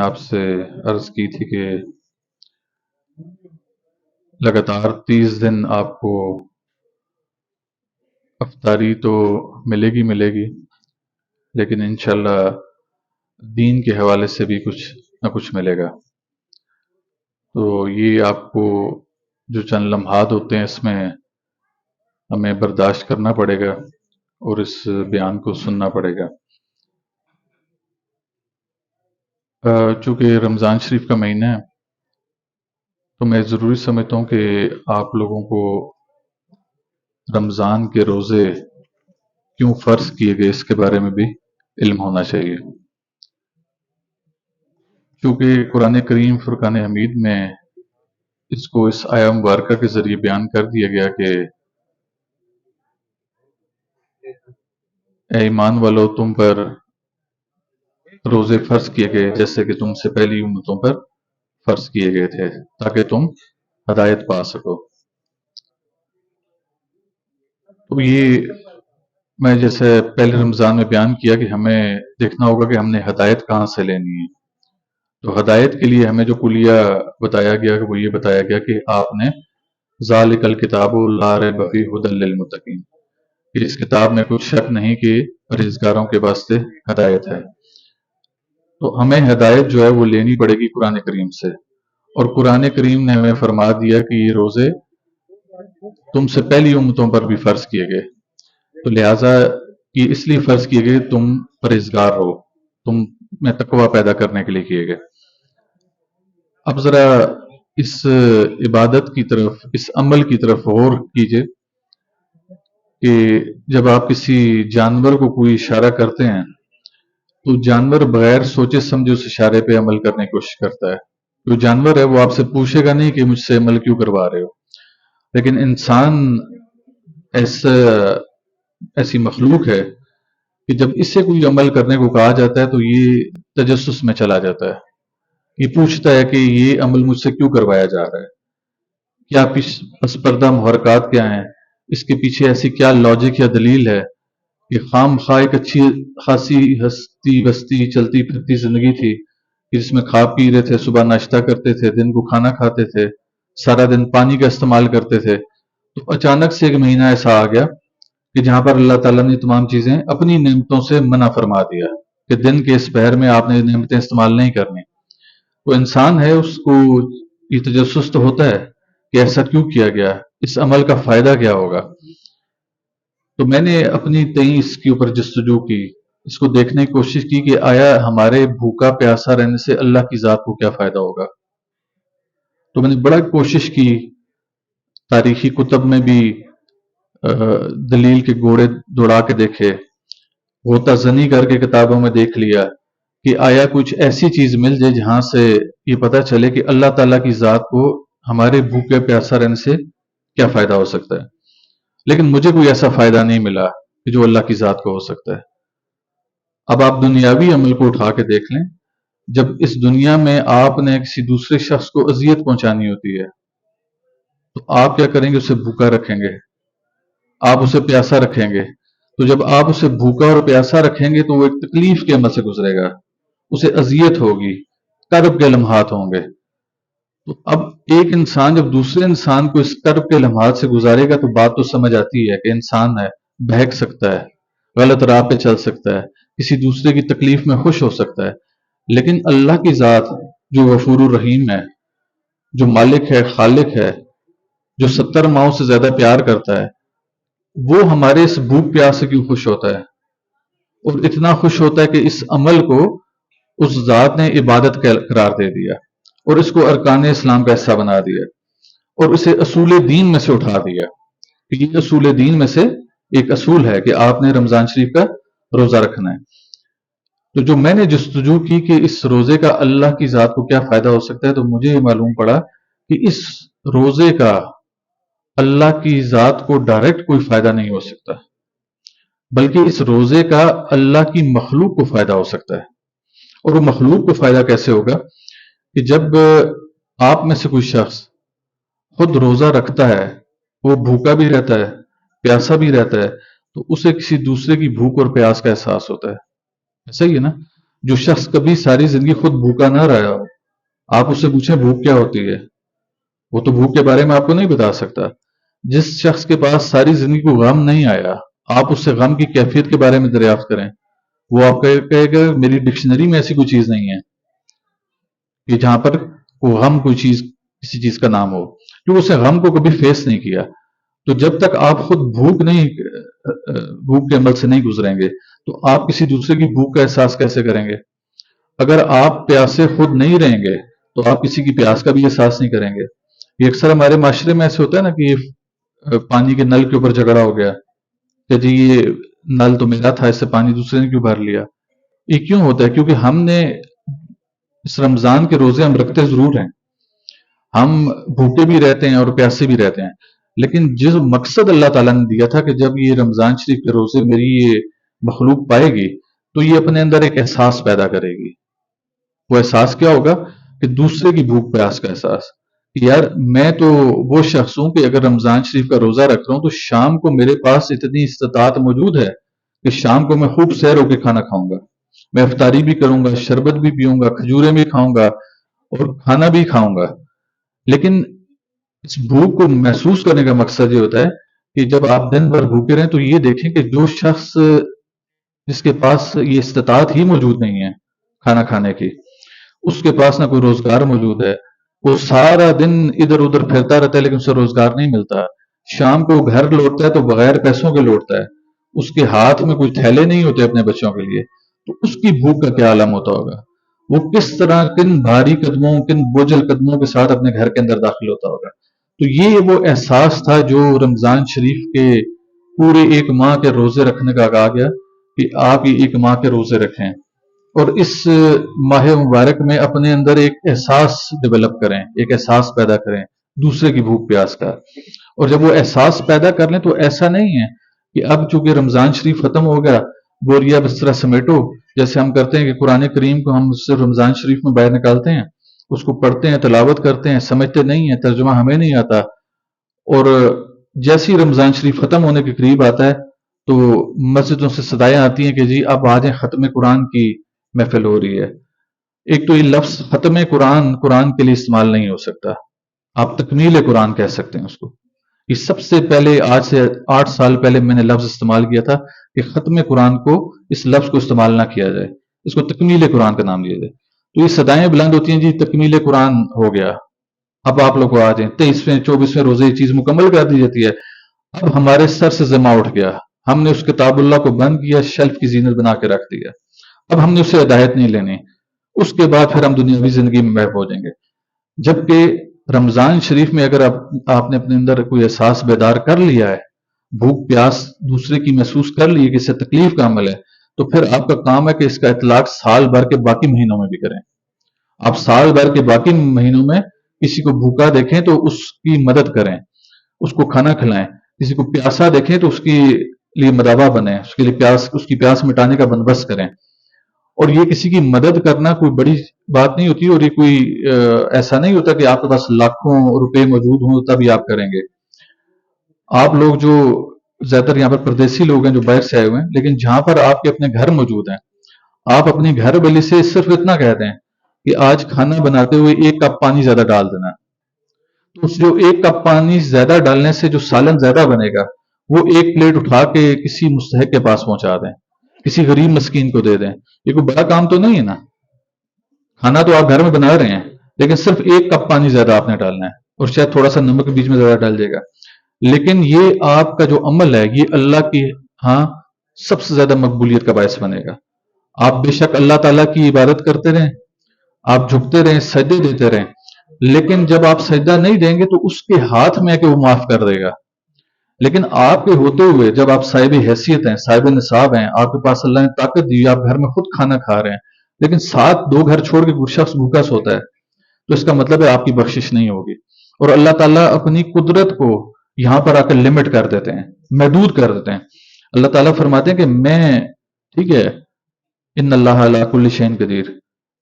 آپ سے عرض کی تھی کہ لگاتار 30 دن آپ کو افطاری تو ملے گی، لیکن انشاءاللہ دین کے حوالے سے بھی کچھ نہ کچھ ملے گا۔ تو یہ آپ کو جو چند لمحات ہوتے ہیں اس میں ہمیں برداشت کرنا پڑے گا اور اس بیان کو سننا پڑے گا۔ چونکہ رمضان شریف کا مہینہ ہے تو میں ضروری سمجھتا ہوں کہ آپ لوگوں کو رمضان کے روزے کیوں فرض کیے گئے اس کے بارے میں بھی علم ہونا چاہیے، چونکہ قرآن کریم فرقان حمید میں اس کو اس آیہ مبارکہ کے ذریعے بیان کر دیا گیا کہ اے ایمان والو، تم پر روزے فرض کیے گئے جیسے کہ تم سے پہلی امتوں پر فرض کیے گئے تھے تاکہ تم ہدایت پا سکو۔ تو یہ میں جیسے پہلے رمضان میں بیان کیا کہ ہمیں دیکھنا ہوگا کہ ہم نے ہدایت کہاں سے لینی ہے۔ تو ہدایت کے لیے ہمیں جو کلیہ بتایا گیا کہ وہ یہ بتایا گیا کہ آپ نے ذالک الکتاب لا ریب فیہ ھدی للمتقین، کہ اس کتاب میں کوئی شک نہیں کہ پرہیزگاروں کے واسطے ہدایت ہے۔ تو ہمیں ہدایت جو ہے وہ لینی پڑے گی قرآن کریم سے، اور قرآن کریم نے ہمیں فرما دیا کہ یہ روزے تم سے پہلی امتوں پر بھی فرض کیے گئے، تو لہٰذا یہ اس لیے فرض کیے گئے تم پرہیزگار ہو، تم میں تقوی پیدا کرنے کے لیے کیے گئے۔ اب ذرا اس عبادت کی طرف، اس عمل کی طرف غور کیجئے کہ جب آپ کسی جانور کو کوئی اشارہ کرتے ہیں تو جانور بغیر سوچے سمجھے اس اشارے پہ عمل کرنے کی کوشش کرتا ہے۔ جو جانور ہے وہ آپ سے پوچھے گا نہیں کہ مجھ سے عمل کیوں کروا رہے ہو، لیکن انسان ایسی مخلوق ہے کہ جب اس سے کوئی عمل کرنے کو کہا جاتا ہے تو یہ تجسس میں چلا جاتا ہے، یہ پوچھتا ہے کہ یہ عمل مجھ سے کیوں کروایا جا رہا ہے، کیا پس پردہ محرکات کیا ہیں، اس کے پیچھے ایسی کیا لاجک یا دلیل ہے کہ خام خواہ ایک اچھی خاصی ہستی بستی چلتی پھرتی زندگی تھی کہ جس میں کھا پی رہے تھے، صبح ناشتہ کرتے تھے، دن کو کھانا کھاتے تھے، سارا دن پانی کا استعمال کرتے تھے، تو اچانک سے ایک مہینہ ایسا آ گیا کہ جہاں پر اللہ تعالیٰ نے تمام چیزیں اپنی نعمتوں سے منع فرما دیا کہ دن کے اس پہر میں آپ نے نعمتیں استعمال نہیں کرنی۔ تو انسان ہے، اس کو یہ تجسس تو ہوتا ہے کہ ایسا کیوں کیا گیا، اس عمل کا فائدہ کیا ہوگا۔ تو میں نے اپنی تئیں اس کے اوپر جستجو کی، اس کو دیکھنے کی کوشش کی کہ آیا ہمارے بھوکا پیاسا رہنے سے اللہ کی ذات کو کیا فائدہ ہوگا۔ تو میں نے بڑا کوشش کی، تاریخی کتب میں بھی دلیل کے گھوڑے دوڑا کے دیکھے، غوطہ زنی کر کے کتابوں میں دیکھ لیا کہ آیا کچھ ایسی چیز مل جائے جہاں سے یہ پتہ چلے کہ اللہ تعالیٰ کی ذات کو ہمارے بھوکے پیاسا رہنے سے کیا فائدہ ہو سکتا ہے، لیکن مجھے کوئی ایسا فائدہ نہیں ملا کہ جو اللہ کی ذات کو ہو سکتا ہے۔ اب آپ دنیاوی عمل کو اٹھا کے دیکھ لیں، جب اس دنیا میں آپ نے کسی دوسرے شخص کو اذیت پہنچانی ہوتی ہے تو آپ کیا کریں گے؟ اسے بھوکا رکھیں گے، آپ اسے پیاسا رکھیں گے۔ تو جب آپ اسے بھوکا اور پیاسا رکھیں گے تو وہ ایک تکلیف کے عمل سے گزرے گا، اسے اذیت ہوگی، کرب کے لمحات ہوں گے۔ تو اب ایک انسان جب دوسرے انسان کو اس کرب کے لمحات سے گزارے گا تو بات تو سمجھ آتی ہے کہ انسان ہے، بہک سکتا ہے، غلط راہ پہ چل سکتا ہے، کسی دوسرے کی تکلیف میں خوش ہو سکتا ہے، لیکن اللہ کی ذات جو غفور الرحیم ہے، جو مالک ہے، خالق ہے، جو 70 ماؤں سے زیادہ پیار کرتا ہے، وہ ہمارے اس بھوک پیاس سے کیوں خوش ہوتا ہے؟ اور اتنا خوش ہوتا ہے کہ اس عمل کو اس ذات نے عبادت قرار دے دیا اور اس کو ارکان اسلام کا حصہ بنا دیا اور اسے اصول دین میں سے اٹھا دیا کہ یہ اصول دین میں سے ایک اصول ہے کہ آپ نے رمضان شریف کا روزہ رکھنا ہے۔ تو جو میں نے جستجو کی کہ اس روزے کا اللہ کی ذات کو کیا فائدہ ہو سکتا ہے، تو مجھے یہ معلوم پڑا کہ اس روزے کا اللہ کی ذات کو ڈائریکٹ کوئی فائدہ نہیں ہو سکتا، بلکہ اس روزے کا اللہ کی مخلوق کو فائدہ ہو سکتا ہے۔ اور وہ مخلوق کو فائدہ کیسے ہوگا کہ جب آپ میں سے کوئی شخص خود روزہ رکھتا ہے، وہ بھوکا بھی رہتا ہے، پیاسا بھی رہتا ہے، تو اسے کسی دوسرے کی بھوک اور پیاس کا احساس ہوتا ہے، صحیح ہے نا؟ جو شخص کبھی ساری زندگی خود بھوکا نہ رہا ہو، آپ اس سے پوچھیں بھوک کیا ہوتی ہے، وہ تو بھوک کے بارے میں آپ کو نہیں بتا سکتا۔ جس شخص کے پاس ساری زندگی کو غم نہیں آیا، آپ اس سے غم کی کیفیت کے بارے میں دریافت کریں، وہ آپ کو کہے گا میری ڈکشنری میں ایسی کوئی چیز نہیں ہے کہ جہاں پر غم کوئی چیز کسی چیز کا نام ہو، کیونکہ اس نے غم کو کبھی فیس نہیں کیا۔ تو جب تک آپ خود بھوک کے عمل سے نہیں گزریں گے تو آپ کسی دوسرے کی بھوک کا احساس کیسے کریں گے؟ اگر آپ پیاسے خود نہیں رہیں گے تو آپ کسی کی پیاس کا بھی احساس نہیں کریں گے۔ یہ اکثر ہمارے معاشرے میں ایسے ہوتا ہے نا کہ یہ پانی کے نل کے اوپر جھگڑا ہو گیا کہ جی یہ نل تو میرا تھا، اس سے پانی دوسرے نے کیوں بھر لیا؟ یہ کیوں ہوتا ہے؟ کیونکہ ہم نے اس رمضان کے روزے ہم رکھتے ضرور ہیں، ہم بھوکے بھی رہتے ہیں اور پیاسے بھی رہتے ہیں، لیکن جس مقصد اللہ تعالیٰ نے دیا تھا کہ جب یہ رمضان شریف کے روزے میری یہ مخلوق پائے گی تو یہ اپنے اندر ایک احساس پیدا کرے گی۔ وہ احساس کیا ہوگا؟ کہ دوسرے کی بھوک پیاس کا احساس، کہ یار میں تو وہ شخص ہوں کہ اگر رمضان شریف کا روزہ رکھ رہا ہوں تو شام کو میرے پاس اتنی استطاعت موجود ہے کہ شام کو میں خوب سیر ہو کے کھانا کھاؤں گا، میں افطاری بھی کروں گا، شربت بھی پیوں گا، کھجوریں بھی کھاؤں گا اور کھانا بھی کھاؤں گا۔ لیکن اس بھوک کو محسوس کرنے کا مقصد یہ ہوتا ہے کہ جب آپ دن بھر بھوکے رہیں تو یہ دیکھیں کہ جو شخص جس کے پاس یہ استطاعت ہی موجود نہیں ہے کھانا کھانے کی، اس کے پاس نہ کوئی روزگار موجود ہے، وہ سارا دن ادھر ادھر پھرتا رہتا ہے لیکن اسے روزگار نہیں ملتا، شام کو گھر لوٹتا ہے تو بغیر پیسوں کے لوٹتا ہے، اس کے ہاتھ میں کوئی تھیلے نہیں ہوتے اپنے بچوں کے لیے، تو اس کی بھوک کا کیا عالم ہوتا ہوگا؟ وہ کس طرح کن بھاری قدموں کن بوجھل قدموں کے ساتھ اپنے گھر کے اندر داخل ہوتا ہوگا؟ تو یہ وہ احساس تھا جو رمضان شریف کے پورے ایک ماہ کے روزے رکھنے کا کہا گیا کہ آپ یہ ایک ماہ کے روزے رکھیں اور اس ماہ مبارک میں اپنے اندر ایک احساس ڈیولپ کریں، ایک احساس پیدا کریں دوسرے کی بھوک پیاس کا۔ اور جب وہ احساس پیدا کر لیں تو ایسا نہیں ہے کہ اب چونکہ رمضان شریف ختم ہو گیا بوریا بسترا سمیٹو، جیسے ہم کرتے ہیں کہ قرآن کریم کو ہم صرف رمضان شریف میں باہر نکالتے ہیں، اس کو پڑھتے ہیں، تلاوت کرتے ہیں، سمجھتے نہیں ہیں، ترجمہ ہمیں نہیں آتا، اور جیسی رمضان شریف ختم ہونے کے قریب آتا ہے تو مسجدوں سے صدائیں آتی ہیں کہ جی اب آج ختم قرآن کی محفل ہو رہی ہے۔ ایک تو یہ لفظ ختم قرآن کے لیے استعمال نہیں ہو سکتا، آپ تکمیل قرآن کہہ سکتے ہیں اس کو۔ یہ سب سے پہلے آج سے 8 سال پہلے میں نے لفظ استعمال کیا تھا کہ ختم قرآن کو اس لفظ کو استعمال نہ کیا جائے، اس کو تکمیل قرآن کا نام دیا جائے۔ تو یہ صدائیں بلند ہوتی ہیں جی تکمیل قرآن ہو گیا، اب آپ لوگ کو آ جائیں 23ویں 24ویں روزے یہ چیز مکمل کر دی جاتی ہے۔ اب ہمارے سر سے ذمہ اٹھ گیا، ہم نے اس کتاب اللہ کو بند کیا، شیلف کی زینت بنا کے رکھ دیا، اب ہم نے اسے ہدایت نہیں لینی، اس کے بعد پھر ہم دنیاوی زندگی میں محو ہو جائیں گے۔ جبکہ رمضان شریف میں اگر آپ نے اپنے اندر کوئی احساس بیدار کر لیا ہے، بھوک پیاس دوسرے کی محسوس کر لی ہے کہ اس سے تکلیف کا عمل ہے، تو پھر آپ کا کام ہے کہ اس کا اطلاق سال بھر کے باقی مہینوں میں بھی کریں۔ آپ سال بھر کے باقی مہینوں میں کسی کو بھوکا دیکھیں تو اس کی مدد کریں، اس کو کھانا کھلائیں، کسی کو پیاسا دیکھیں تو اس کے لیے مداوا بنیں، اس کے لیے اس کی پیاس مٹانے کا بندوبست کریں۔ اور یہ کسی کی مدد کرنا کوئی بڑی بات نہیں ہوتی، اور یہ کوئی ایسا نہیں ہوتا کہ آپ کے پاس لاکھوں روپے موجود ہوں تب آپ کریں گے۔ آپ لوگ جو زیادہ تر یہاں پر پردیسی لوگ ہیں جو باہر سے آئے ہوئے ہیں، لیکن جہاں پر آپ کے اپنے گھر موجود ہیں، آپ اپنی گھر والی سے صرف اتنا کہتے ہیں کہ آج کھانا بناتے ہوئے 1 کپ پانی زیادہ ڈال دینا، تو اس جو 1 کپ پانی زیادہ ڈالنے سے جو سالن زیادہ بنے گا وہ 1 پلیٹ اٹھا کے کسی مستحق کے پاس پہنچا دیں، کسی غریب مسکین کو دے دیں۔ یہ کوئی بڑا کام تو نہیں ہے نا، کھانا تو آپ گھر میں بنا رہے ہیں لیکن صرف 1 کپ پانی زیادہ آپ نے ڈالنا ہے، اور شاید تھوڑا سا نمک بیچ میں زیادہ ڈال جائے گا، لیکن یہ آپ کا جو عمل ہے یہ اللہ کی ہاں سب سے زیادہ مقبولیت کا باعث بنے گا۔ آپ بے شک اللہ تعالیٰ کی عبادت کرتے رہیں، آپ جھکتے رہیں، سجدے دیتے رہیں، لیکن جب آپ سجدہ نہیں دیں گے تو اس کے ہاتھ میں ہے کہ وہ معاف کر دے گا، لیکن آپ کے ہوتے ہوئے جب آپ صاحب حیثیت ہیں، صاحب نصاب ہیں، آپ کے پاس اللہ نے طاقت دی، آپ گھر میں خود کھانا کھا رہے ہیں، لیکن ساتھ 2 گھر چھوڑ کے کوئی شخص بھوکا سوتا ہے، تو اس کا مطلب ہے آپ کی بخشش نہیں ہوگی۔ اور اللہ تعالیٰ اپنی قدرت کو یہاں پر آ کر لمٹ کر دیتے ہیں، محدود کر دیتے ہیں۔ اللہ تعالیٰ فرماتے ہیں کہ میں ٹھیک ہے ان اللہ علی کل شیء قدیر،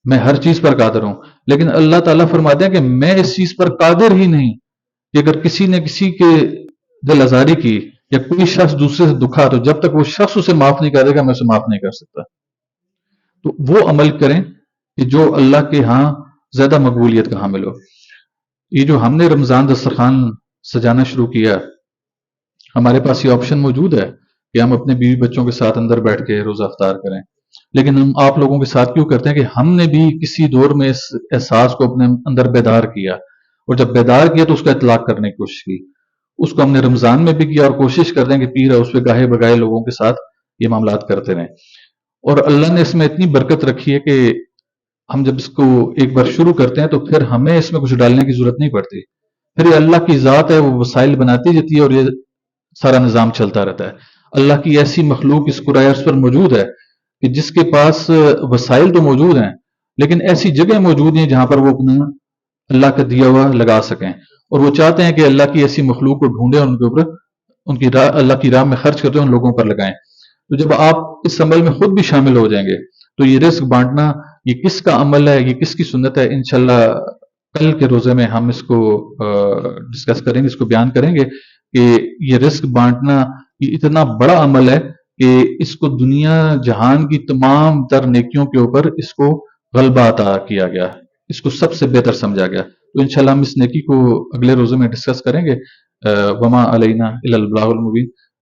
میں ہر چیز پر قادر ہوں، لیکن اللہ تعالیٰ فرماتے ہیں کہ میں اس چیز پر قادر ہی نہیں کہ اگر کسی نے کسی کے دل آزاری کی یا کوئی شخص دوسرے سے دکھا تو جب تک وہ شخص اسے معاف نہیں کر دے گا میں اسے معاف نہیں کر سکتا۔ تو وہ عمل کریں کہ جو اللہ کے ہاں زیادہ مقبولیت کا حامل ہو۔ یہ جو ہم نے رمضان دسترخوان سجانا شروع کیا، ہمارے پاس یہ آپشن موجود ہے کہ ہم اپنے بیوی بچوں کے ساتھ اندر بیٹھ کے روزہ افطار کریں، لیکن ہم آپ لوگوں کے ساتھ کیوں کرتے ہیں کہ ہم نے بھی کسی دور میں اس احساس کو اپنے اندر بیدار کیا، اور جب بیدار کیا تو اس کا اطلاق کرنے کی کوشش کی۔ اس کو ہم نے رمضان میں بھی کیا، اور کوشش کر دیں کہ پیر ہے اس پہ گاہے بگاہے لوگوں کے ساتھ یہ معاملات کرتے رہیں۔ اور اللہ نے اس میں اتنی برکت رکھی ہے کہ ہم جب اس کو ایک بار شروع کرتے ہیں تو پھر ہمیں اس میں کچھ ڈالنے کی ضرورت نہیں پڑتی، پھر یہ اللہ کی ذات ہے، وہ وسائل بناتی جاتی ہے اور یہ سارا نظام چلتا رہتا ہے۔ اللہ کی ایسی مخلوق اس کرۂ ارض پر موجود ہے کہ جس کے پاس وسائل تو موجود ہیں، لیکن ایسی جگہ موجود ہیں جہاں پر وہ اپنا اللہ کا دیا ہوا لگا سکیں، اور وہ چاہتے ہیں کہ اللہ کی ایسی مخلوق کو ڈھونڈیں اور ان کے اوپر ان کی راہ اللہ کی راہ میں خرچ کرتے ہیں، ان لوگوں پر لگائیں۔ تو جب آپ اس عمل میں خود بھی شامل ہو جائیں گے تو یہ رزق بانٹنا یہ کس کا عمل ہے، یہ کس کی سنت ہے، انشاءاللہ کل کے روزے میں ہم اس کو ڈسکس کریں گے، اس کو بیان کریں گے کہ یہ رزق بانٹنا یہ اتنا بڑا عمل ہے کہ اس کو دنیا جہان کی تمام تر نیکیوں کے اوپر اس کو غلبہ عطا کیا گیا، اس کو سب سے بہتر سمجھا گیا۔ تو انشاءاللہ ہم اس نیکی کو اگلے روزے میں ڈسکس کریں گے۔ وما علینا الا البلاغ المبین۔